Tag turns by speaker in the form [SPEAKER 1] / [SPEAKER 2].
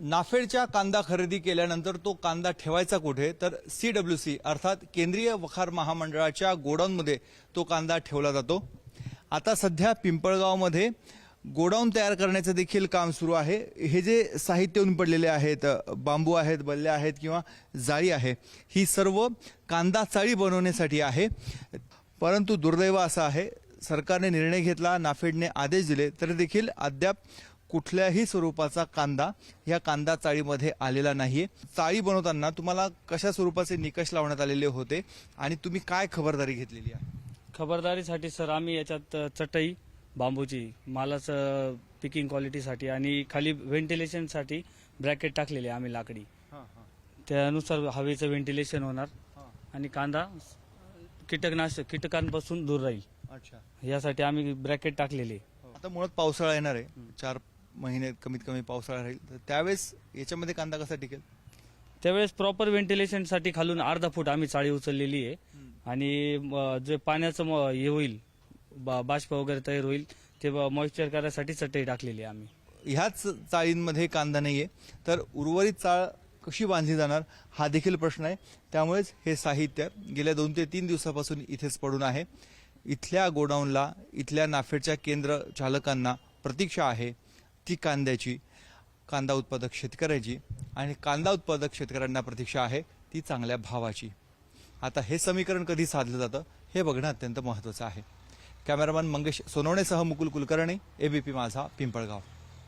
[SPEAKER 1] नाफेडच्या कांदा खरेदी केल्यानंतर तो कांदा ठेवायचा कुठे, तर CWC अर्थात केंद्रीय वखार महामंडळाच्या गोडाऊनमध्ये तो कांदा ठेवला जातो। आता सध्या पिंपळगावमध्ये गोडाऊन तयार करण्याचे देखील काम सुरू आहे। हे जे साहित्य पडलेले आहेत, बांबू आहेत, बल्ल्या आहेत किंवा जाळी आहे, ही सर्व कांदा चाळी बनवण्यासाठी आहे। परंतु दुर्दैव असं आहे, सरकारने निर्णय घेतला, नाफेडने आदेश दिले, तरी देखील अद्याप कुठल्याही स्वरूपाचा कांदा या कांदा चाळीमध्ये आलेला नाहीये। चाळी बनवताना तुम्हाला कशा स्वरूपाचे निकष लावण्यात आलेले होते आणि तुम्ही काय खबरदारी घेतलेली आहे?
[SPEAKER 2] खबरदारीसाठी सर आम्ही याच्यात चटई बांबूची मालाचं पिकिंग क्वालिटीसाठी आणि खाली व्हेंटिलेशनसाठी ब्रॅकेट टाकलेले आम्ही लाकडी, त्यानुसार हवेचं व्हेंटिलेशन होणार आणि कांदा कीटकांपासून दूर राहील।
[SPEAKER 1] अच्छा,
[SPEAKER 2] यासाठी आम्ही ब्रॅकेट टाकलेले।
[SPEAKER 1] आता मुळात पावसाळा येणार आहे, 4 महिने कमीत कमी पावसाळा राहील, तर त्यावेळेस याच्यामध्ये कांदा कसा टिकेल?
[SPEAKER 2] त्यावेळेस प्रॉपर व्हेंटिलेशनसाठी खालून अर्धा फूट आम्ही चाळी उचललेली आहे आणि जे पाण्याचं हे होईल, बाष्प वगैरे तयार होईल, ते मॉइश्चर करायसाठी चटई टाकलेली आहे आम्ही।
[SPEAKER 1] ह्याच चाळींमध्ये कांदा नाहीये, तर उर्वरित चाळ कशी बांधली जाणार हा देखील प्रश्न आहे। त्यामुळेच हे साहित्य गेल्या 2 ते 3 दिवसापासून इथेच पडून आहे। इथल्या गोडाऊनला, इथल्या नाफेडच्या केंद्र चालकांना प्रतीक्षा आहे ती कांद्याची, कांदा उत्पादक शेतकऱ्याची, आणि कांदा उत्पादक शेतकऱ्यांना प्रतीक्षा आहे ती चांगल्या भावाची। आता हे समीकरण कधी साधलं जातं हे बघणं अत्यंत महत्त्वाचं आहे। कॅमेरामन मंगेश सोनवणेसह मुकुल कुलकर्णी, ABP माझा, पिंपळगाव।